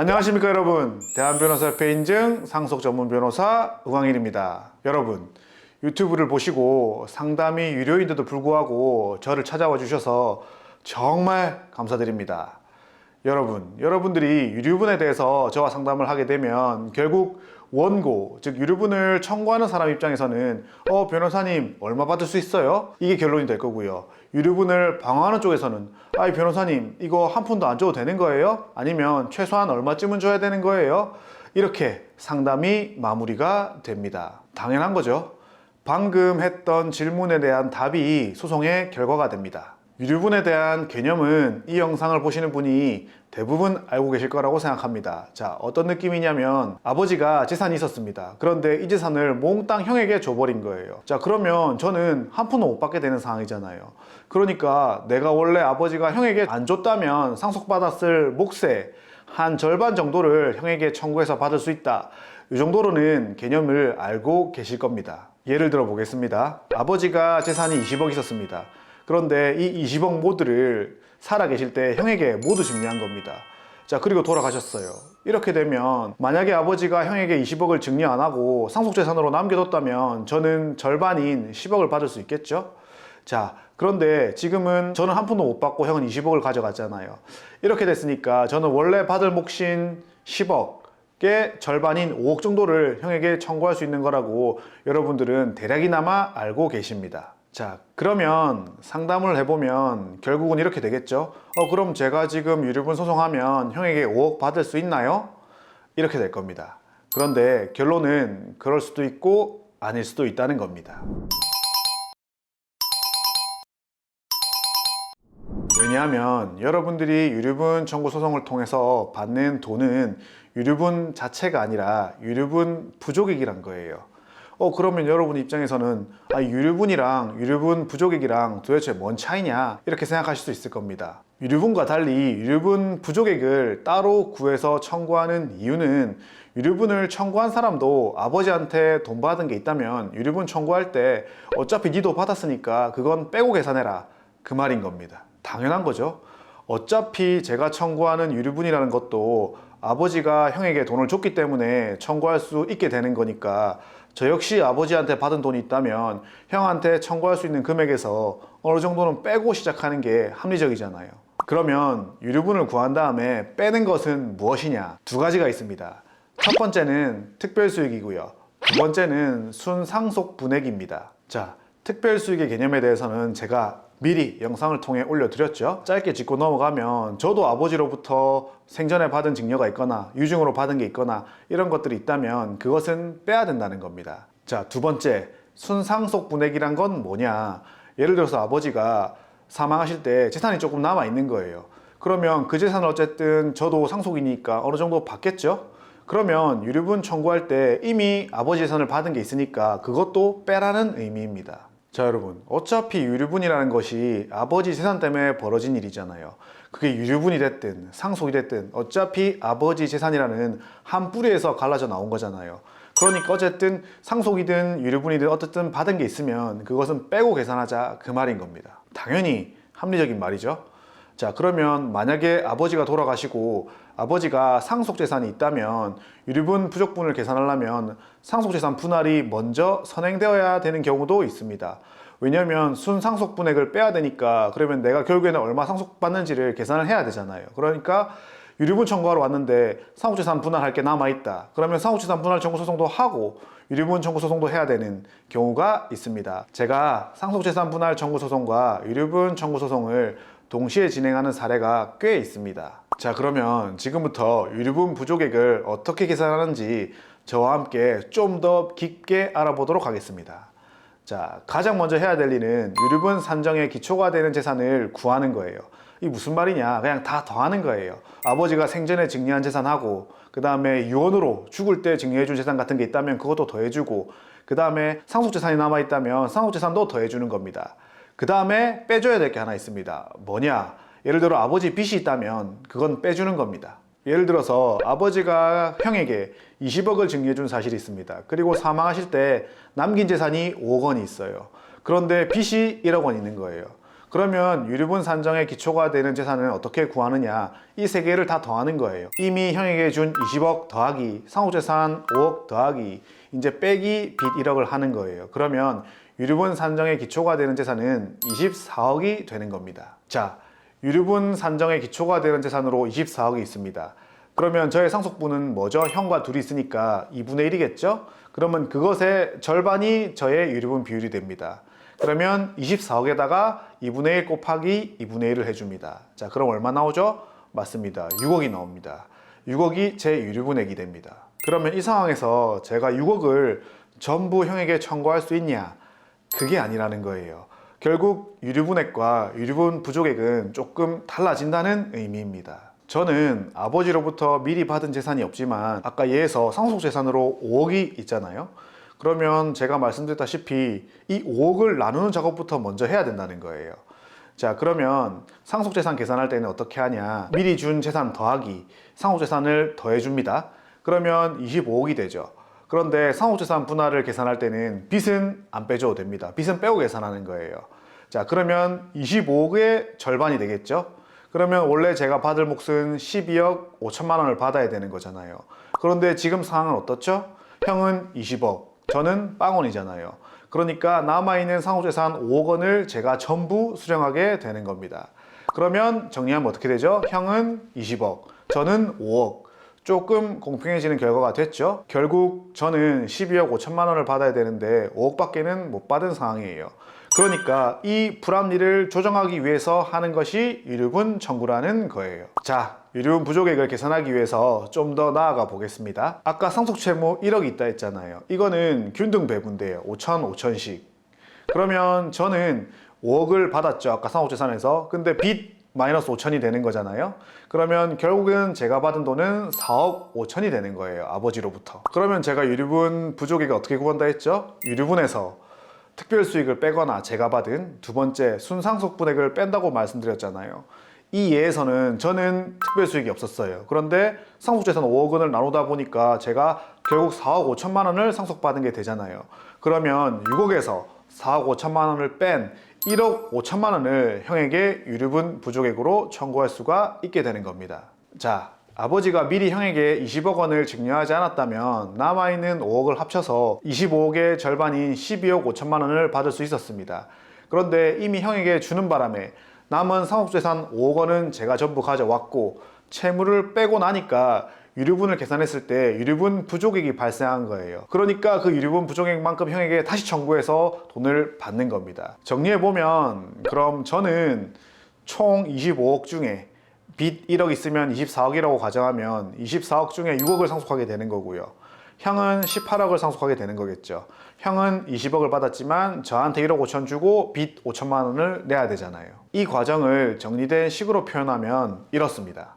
안녕하십니까 여러분. 대한변호사협회 인증 상속 전문 변호사 우광일입니다. 여러분, 유튜브를 보시고 상담이 유료인데도 불구하고 저를 찾아와 주셔서 정말 감사드립니다. 여러분들이 유류분에 대해서 저와 상담을 하게 되면 결국 원고, 즉 유류분을 청구하는 사람 입장에서는 변호사님 얼마 받을 수 있어요? 이게 결론이 될 거고요. 유류분을 방어하는 쪽에서는 변호사님 이거 한 푼도 안 줘도 되는 거예요? 아니면 최소한 얼마쯤은 줘야 되는 거예요? 이렇게 상담이 마무리가 됩니다. 당연한 거죠. 방금 했던 질문에 대한 답이 소송의 결과가 됩니다. 유류분에 대한 개념은 이 영상을 보시는 분이 대부분 알고 계실 거라고 생각합니다. 자, 어떤 느낌이냐면 아버지가 재산이 있었습니다. 그런데 이 재산을 몽땅 형에게 줘버린 거예요. 자, 그러면 저는 한 푼도 못 받게 되는 상황이잖아요. 그러니까 내가 원래 아버지가 형에게 안 줬다면 상속받았을 몫의 한 절반 정도를 형에게 청구해서 받을 수 있다. 이 정도로는 개념을 알고 계실 겁니다. 예를 들어 보겠습니다. 아버지가 재산이 20억 있었습니다. 그런데 이 20억 모두를 살아계실 때 형에게 모두 증여한 겁니다. 자, 그리고 돌아가셨어요. 이렇게 되면 만약에 아버지가 형에게 20억을 증여 안 하고 상속재산으로 남겨뒀다면 저는 절반인 10억을 받을 수 있겠죠? 자, 그런데 지금은 저는 한 푼도 못 받고 형은 20억을 가져갔잖아요. 이렇게 됐으니까 저는 원래 받을 몫인 10억의 절반인 5억 정도를 형에게 청구할 수 있는 거라고 여러분들은 대략이나마 알고 계십니다. 자, 그러면 상담을 해보면 결국은 이렇게 되겠죠. 그럼 제가 지금 유류분 소송하면 형에게 5억 받을 수 있나요? 이렇게 될 겁니다. 그런데 결론은 그럴 수도 있고 아닐 수도 있다는 겁니다. 왜냐하면 여러분들이 유류분 청구 소송을 통해서 받는 돈은 유류분 자체가 아니라 유류분 부족액이란 거예요. 그러면 여러분 입장에서는 유류분이랑 유류분 부족액이랑 도대체 뭔 차이냐 이렇게 생각하실 수 있을 겁니다. 유류분과 달리 유류분 부족액을 따로 구해서 청구하는 이유는 유류분을 청구한 사람도 아버지한테 돈 받은 게 있다면 유류분 청구할 때 어차피 니도 받았으니까 그건 빼고 계산해라, 그 말인 겁니다. 당연한 거죠. 어차피 제가 청구하는 유류분이라는 것도 아버지가 형에게 돈을 줬기 때문에 청구할 수 있게 되는 거니까 저 역시 아버지한테 받은 돈이 있다면 형한테 청구할 수 있는 금액에서 어느 정도는 빼고 시작하는 게 합리적이잖아요. 그러면 유류분을 구한 다음에 빼는 것은 무엇이냐? 두 가지가 있습니다. 첫 번째는 특별수익이고요. 두 번째는 순상속분액입니다. 자, 특별수익의 개념에 대해서는 제가 미리 영상을 통해 올려드렸죠. 짧게 짚고 넘어가면 저도 아버지로부터 생전에 받은 증여가 있거나 유증으로 받은 게 있거나 이런 것들이 있다면 그것은 빼야 된다는 겁니다. 자, 두 번째, 순상속분액이란 건 뭐냐? 예를 들어서 아버지가 사망하실 때 재산이 조금 남아 있는 거예요. 그러면 그 재산을 어쨌든 저도 상속이니까 어느 정도 받겠죠? 그러면 유류분 청구할 때 이미 아버지 재산을 받은 게 있으니까 그것도 빼라는 의미입니다. 자, 여러분, 어차피 유류분이라는 것이 아버지 재산 때문에 벌어진 일이잖아요. 그게 유류분이 됐든 상속이 됐든 어차피 아버지 재산이라는 한 뿌리에서 갈라져 나온 거잖아요. 그러니까 어쨌든 상속이든 유류분이든 어쨌든 받은 게 있으면 그것은 빼고 계산하자, 그 말인 겁니다. 당연히 합리적인 말이죠. 자, 그러면 만약에 아버지가 돌아가시고 아버지가 상속재산이 있다면 유류분 부족분을 계산하려면 상속재산 분할이 먼저 선행되어야 되는 경우도 있습니다. 왜냐하면 순상속분액을 빼야 되니까 그러면 내가 결국에는 얼마 상속받는지를 계산을 해야 되잖아요. 그러니까 유류분 청구하러 왔는데 상속재산 분할할 게 남아있다. 그러면 상속재산 분할 청구 소송도 하고 유류분 청구 소송도 해야 되는 경우가 있습니다. 제가 상속재산 분할 청구 소송과 유류분 청구 소송을 동시에 진행하는 사례가 꽤 있습니다. 자, 그러면 지금부터 유류분 부족액을 어떻게 계산하는지 저와 함께 좀 더 깊게 알아보도록 하겠습니다. 자, 가장 먼저 해야 될 일은 유류분 산정의 기초가 되는 재산을 구하는 거예요. 이게 무슨 말이냐? 그냥 다 더하는 거예요. 아버지가 생전에 증여한 재산하고 그 다음에 유언으로 죽을 때 증여해준 재산 같은 게 있다면 그것도 더해주고 그 다음에 상속재산이 남아있다면 상속재산도 더해주는 겁니다. 그 다음에 빼줘야 될 게 하나 있습니다. 뭐냐? 예를 들어 아버지 빚이 있다면 그건 빼주는 겁니다. 예를 들어서 아버지가 형에게 20억을 증여해 준 사실이 있습니다. 그리고 사망하실 때 남긴 재산이 5억 원이 있어요. 그런데 빚이 1억 원 있는 거예요. 그러면 유류분 산정의 기초가 되는 재산은 어떻게 구하느냐? 이 세 개를 다 더하는 거예요. 이미 형에게 준 20억 더하기 상속재산 5억 더하기 이제 빼기 빚 1억을 하는 거예요. 그러면 유류분 산정의 기초가 되는 재산은 24억이 되는 겁니다. 자, 유류분 산정의 기초가 되는 재산으로 24억이 있습니다. 그러면 저의 상속분은 뭐죠? 형과 둘이 있으니까 2분의 1이겠죠? 그러면 그것의 절반이 저의 유류분 비율이 됩니다. 그러면 24억에다가 2분의 1 곱하기 2분의 1을 해줍니다. 자, 그럼 얼마 나오죠? 맞습니다. 6억이 나옵니다. 6억이 제 유류분액이 됩니다. 그러면 이 상황에서 제가 6억을 전부 형에게 청구할 수 있냐? 그게 아니라는 거예요. 결국 유류분액과 유류분 부족액은 조금 달라진다는 의미입니다. 저는 아버지로부터 미리 받은 재산이 없지만 아까 예에서 상속재산으로 5억이 있잖아요. 그러면 제가 말씀드렸다시피 이 5억을 나누는 작업부터 먼저 해야 된다는 거예요. 자, 그러면 상속재산 계산할 때는 어떻게 하냐? 미리 준 재산 더하기 상속재산을 더해줍니다. 그러면 25억이 되죠. 그런데 상속재산 분할을 계산할 때는 빚은 안 빼줘도 됩니다. 빚은 빼고 계산하는 거예요. 자, 그러면 25억의 절반이 되겠죠? 그러면 원래 제가 받을 몫은 12억 5천만 원을 받아야 되는 거잖아요. 그런데 지금 상황은 어떻죠? 형은 20억, 저는 빵원이잖아요. 그러니까 남아있는 상속재산 5억 원을 제가 전부 수령하게 되는 겁니다. 그러면 정리하면 어떻게 되죠? 형은 20억, 저는 5억. 조금 공평해지는 결과가 됐죠. 결국 저는 12억 5천만 원을 받아야 되는데 5억밖에는 못 받은 상황이에요. 그러니까 이 불합리를 조정하기 위해서 하는 것이 유류분 청구라는 거예요. 자, 유류분 부족액을 계산하기 위해서 좀 더 나아가 보겠습니다. 아까 상속채무 1억이 있다 했잖아요. 이거는 균등 배분돼요. 5천, 5천씩. 그러면 저는 5억을 받았죠. 아까 상속재산에서. 근데 빚 마이너스 5천이 되는 거잖아요. 그러면 결국은 제가 받은 돈은 4억 5천이 되는 거예요. 아버지로부터. 그러면 제가 유류분 부족액을 어떻게 구한다 했죠? 유류분에서 특별수익을 빼거나 제가 받은 두 번째 순상속분액을 뺀다고 말씀드렸잖아요. 이 예에서는 저는 특별수익이 없었어요. 그런데 상속재산 5억 원을 나누다 보니까 제가 결국 4억 5천만 원을 상속받은 게 되잖아요. 그러면 6억에서 4억 5천만 원을 뺀 1억 5천만 원을 형에게 유류분 부족액으로 청구할 수가 있게 되는 겁니다. 자, 아버지가 미리 형에게 20억 원을 증여하지 않았다면 남아있는 5억을 합쳐서 25억의 절반인 12억 5천만 원을 받을 수 있었습니다. 그런데 이미 형에게 주는 바람에 남은 상속재산 5억 원은 제가 전부 가져왔고 채무를 빼고 나니까 유류분을 계산했을 때 유류분 부족액이 발생한 거예요. 그러니까 그 유류분 부족액만큼 형에게 다시 청구해서 돈을 받는 겁니다. 정리해보면 그럼 저는 총 25억 중에 빚 1억 있으면 24억이라고 가정하면 24억 중에 6억을 상속하게 되는 거고요. 형은 18억을 상속하게 되는 거겠죠. 형은 20억을 받았지만 저한테 1억 5천 주고 빚 5천만 원을 내야 되잖아요. 이 과정을 정리된 식으로 표현하면 이렇습니다.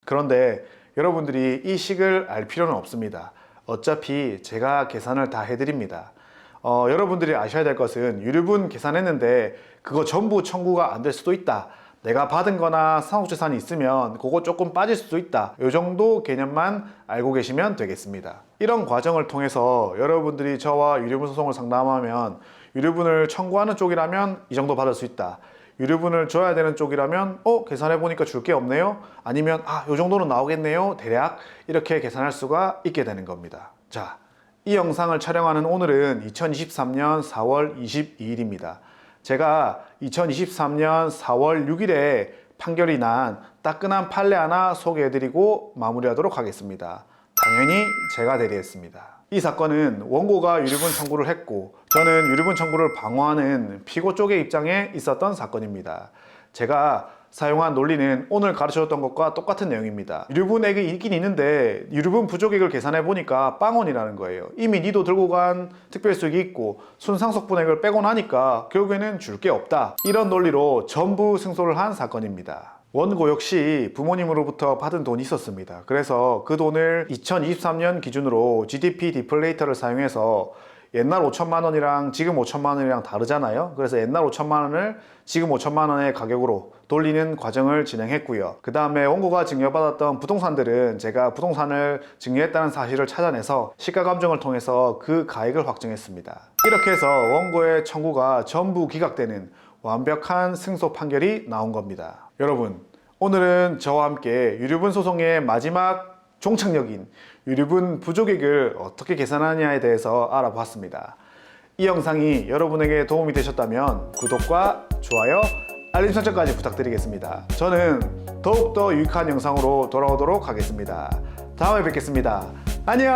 그런데 여러분들이 이 식을 알 필요는 없습니다. 어차피 제가 계산을 다 해드립니다. 여러분들이 아셔야 될 것은 유류분 계산했는데 그거 전부 청구가 안 될 수도 있다. 내가 받은 거나 상속재산이 있으면 그거 조금 빠질 수도 있다. 이 정도 개념만 알고 계시면 되겠습니다. 이런 과정을 통해서 여러분들이 저와 유류분 소송을 상담하면 유류분을 청구하는 쪽이라면 이 정도 받을 수 있다. 유류분을 줘야 되는 쪽이라면 계산해보니까 줄 게 없네요. 아니면 이 정도는 나오겠네요. 대략 이렇게 계산할 수가 있게 되는 겁니다. 자, 이 영상을 촬영하는 오늘은 2023년 4월 22일입니다. 제가 2023년 4월 6일에 판결이 난 따끈한 판례 하나 소개해드리고 마무리하도록 하겠습니다. 당연히 제가 대리했습니다. 이 사건은 원고가 유류분 청구를 했고 저는 유류분 청구를 방어하는 피고 쪽의 입장에 있었던 사건입니다. 제가 사용한 논리는 오늘 가르쳐줬던 것과 똑같은 내용입니다. 유류분액이 있긴 있는데 유류분 부족액을 계산해 보니까 빵원이라는 거예요. 이미 니도 들고 간 특별수익이 있고 순상속분액을 빼고 나니까 결국에는 줄 게 없다. 이런 논리로 전부 승소를 한 사건입니다. 원고 역시 부모님으로부터 받은 돈이 있었습니다. 그래서 그 돈을 2023년 기준으로 GDP 디플레이터를 사용해서 옛날 5천만 원이랑 지금 5천만 원이랑 다르잖아요. 그래서 옛날 5천만 원을 지금 5천만 원의 가격으로 돌리는 과정을 진행했고요. 그 다음에 원고가 증여받았던 부동산들은 제가 부동산을 증여했다는 사실을 찾아내서 시가감정을 통해서 그 가액을 확정했습니다. 이렇게 해서 원고의 청구가 전부 기각되는 완벽한 승소 판결이 나온 겁니다. 여러분, 오늘은 저와 함께 유류분 소송의 마지막 종착역인 유류분 부족액을 어떻게 계산하느냐에 대해서 알아봤습니다. 이 영상이 여러분에게 도움이 되셨다면 구독과 좋아요, 알림 설정까지 부탁드리겠습니다. 저는 더욱더 유익한 영상으로 돌아오도록 하겠습니다. 다음에 뵙겠습니다. 안녕.